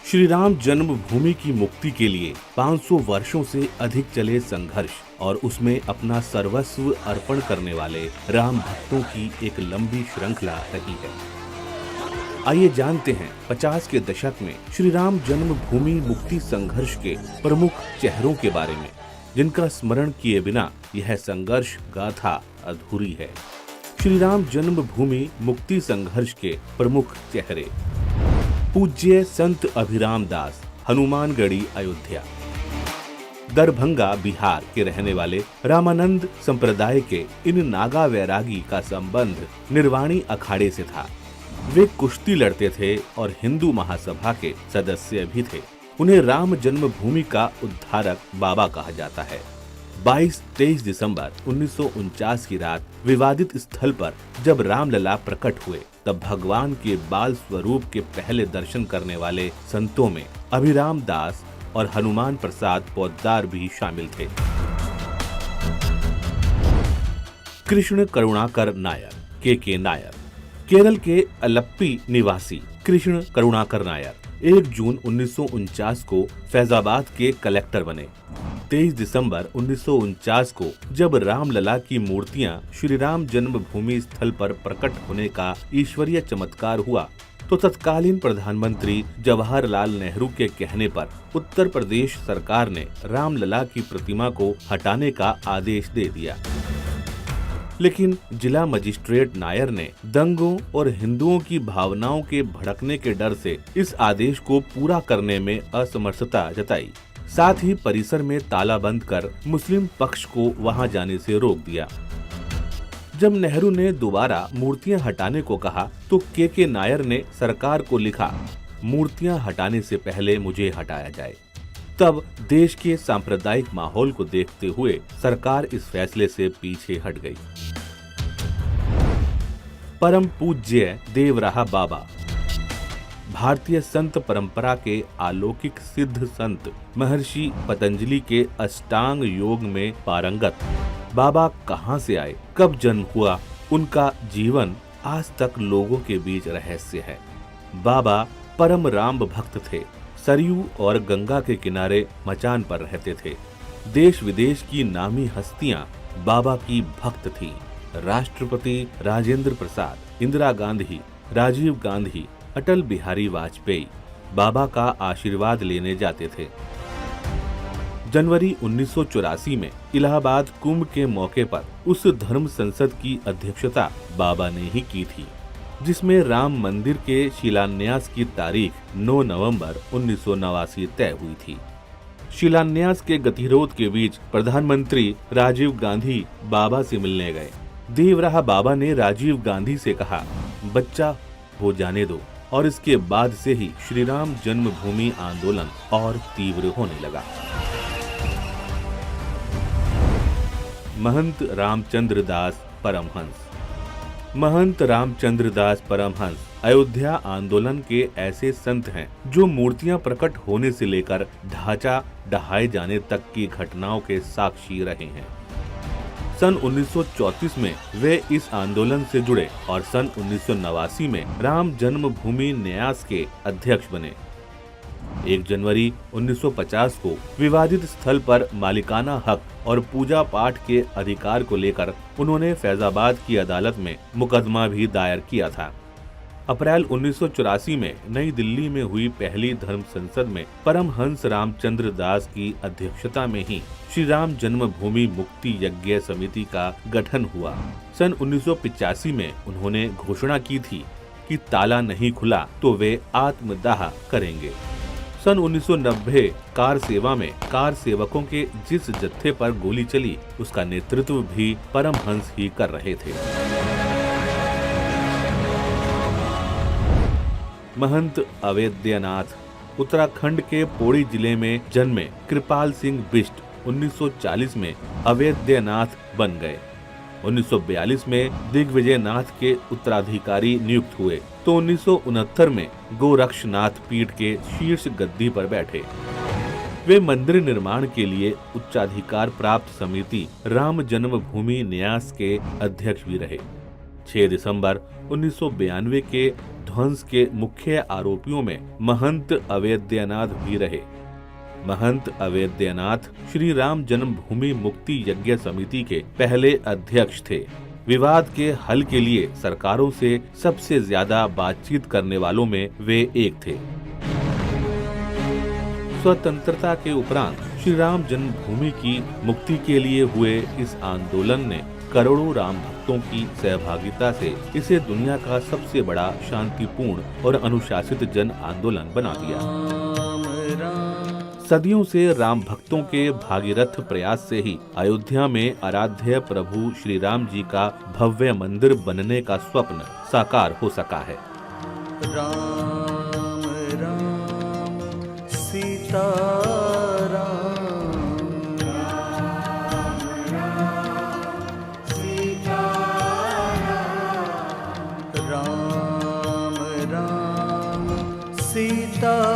श्री राम जन्मभूमि की मुक्ति के लिए 500 वर्षों से अधिक चले संघर्ष और उसमें अपना सर्वस्व अर्पण करने वाले राम भक्तों की एक लंबी श्रृंखला रही है। आइए जानते हैं 50 के दशक में श्री राम जन्मभूमि मुक्ति संघर्ष के प्रमुख चेहरों के बारे में, जिनका स्मरण किए बिना यह संघर्ष गाथा अधूरी है। श्री राम जन्मभूमि मुक्ति संघर्ष के प्रमुख चेहरे। पूज्य संत अभिराम दास, हनुमानगढ़ी, अयोध्या। दरभंगा, बिहार के रहने वाले रामानंद संप्रदाय के इन नागा वैरागी का संबंध निर्वाणी अखाड़े से था। वे कुश्ती लड़ते थे और हिंदू महासभा के सदस्य भी थे। उन्हें राम जन्मभूमि का उद्धारक बाबा कहा जाता है। 22-23 दिसंबर 1949 की रात विवादित स्थल पर जब रामलला प्रकट हुए, तब भगवान के बाल स्वरूप के पहले दर्शन करने वाले संतों में अभिराम दास और हनुमान प्रसाद पोद्दार भी शामिल थे। कृष्ण करुणाकर नायर, के नायर। केरल के अलप्पी निवासी कृष्ण करुणाकर नायर 1 जून 1949 को फैजाबाद के कलेक्टर बने। 23 दिसंबर 1949 को जब रामलला की मूर्तियां श्री राम जन्मभूमि स्थल पर प्रकट होने का ईश्वरीय चमत्कार हुआ, तो तत्कालीन प्रधानमंत्री जवाहरलाल नेहरू के कहने पर उत्तर प्रदेश सरकार ने रामलला की प्रतिमा को हटाने का आदेश दे दिया। लेकिन जिला मजिस्ट्रेट नायर ने दंगों और हिंदुओं की भावनाओं के भड़कने के डर से इस आदेश को पूरा करने में असमर्थता जताई। साथ ही परिसर में ताला बंद कर मुस्लिम पक्ष को वहां जाने से रोक दिया। जब नेहरू ने दोबारा मूर्तियां हटाने को कहा, तो के नायर ने सरकार को लिखा, मूर्तियां हटाने से पहले मुझे हटाया जाए। तब देश के सांप्रदायिक माहौल को देखते हुए सरकार इस फैसले से पीछे हट गई। परम पूज्य देवराहा बाबा, भारतीय संत परंपरा के अलौकिक सिद्ध संत महर्षि पतंजलि के अष्टांग योग में पारंगत बाबा कहां से आए, कब जन्म हुआ, उनका जीवन आज तक लोगों के बीच रहस्य है। बाबा परम राम भक्त थे। सरयू और गंगा के किनारे मचान पर रहते थे। देश विदेश की नामी हस्तियां बाबा की भक्त थीं। राष्ट्रपति राजेंद्र प्रसाद, इंदिरा गांधी, राजीव गांधी, अटल बिहारी वाजपेयी बाबा का आशीर्वाद लेने जाते थे। जनवरी 1984 में इलाहाबाद कुंभ के मौके पर उस धर्म संसद की अध्यक्षता बाबा ने ही की थी, जिसमें राम मंदिर के शिलान्यास की तारीख 9 नवंबर 1989 तय हुई थी। शिलान्यास के गतिरोध के बीच प्रधानमंत्री राजीव गांधी बाबा से मिलने गए। देवराहा बाबा ने राजीव गांधी से कहा, बच्चा हो जाने दो, और इसके बाद से ही श्री राम जन्मभूमि आंदोलन और तीव्र होने लगा। महंत रामचंद्र दास परमहंस। महंत रामचंद्र दास परमहंस अयोध्या आंदोलन के ऐसे संत हैं जो मूर्तियां प्रकट होने से लेकर ढांचा ढहाए जाने तक की घटनाओं के साक्षी रहे हैं। सन 1934 में वे इस आंदोलन से जुड़े और सन 1989 में राम जन्मभूमि न्यास के अध्यक्ष बने। 1 जनवरी 1950 को विवादित स्थल पर मालिकाना हक और पूजा पाठ के अधिकार को लेकर उन्होंने फैजाबाद की अदालत में मुकदमा भी दायर किया था। अप्रैल 1984 में नई दिल्ली में हुई पहली धर्म संसद में परमहंस रामचंद्र दास की अध्यक्षता में ही श्री राम जन्मभूमि मुक्ति यज्ञ समिति का गठन हुआ। सन 1985 में उन्होंने घोषणा की थी कि ताला नहीं खुला तो वे आत्मदाह करेंगे। सन 1990 कार सेवा में कार सेवकों के जिस जत्थे पर गोली चली, उसका नेतृत्व भी परमहंस ही कर रहे थे। महंत अवेद्यनाथ उत्तराखंड के पौड़ी जिले में जन्मे कृपाल सिंह बिष्ट 1940 में अवेद्यनाथ बन गए। 1942 में दिग्विजयनाथ के उत्तराधिकारी नियुक्त हुए तो 1969 में गोरक्षनाथ पीठ के शीर्ष गद्दी पर बैठे। वे मंदिर निर्माण के लिए उच्चाधिकार प्राप्त समिति राम जन्मभूमि न्यास के अध्यक्ष भी रहे। 6 दिसंबर 1992 के ध्वंस के मुख्य आरोपियों में महंत अवेद्यनाथ भी रहे। महंत अवेद्यनाथ श्री राम जन्मभूमि मुक्ति यज्ञ समिति के पहले अध्यक्ष थे। विवाद के हल के लिए सरकारों से सबसे ज्यादा बातचीत करने वालों में वे एक थे। स्वतंत्रता के उपरांत श्री राम जन्मभूमि की मुक्ति के लिए हुए इस आंदोलन ने करोड़ों राम भक्तों की सहभागिता से इसे दुनिया का सबसे बड़ा शांतिपूर्ण और अनुशासित जन आंदोलन बना दिया। सदियों से राम भक्तों के भागीरथ प्रयास से ही अयोध्या में आराध्य प्रभु श्री राम जी का भव्य मंदिर बनने का स्वप्न साकार हो सका है। राम राम सीता राम सीता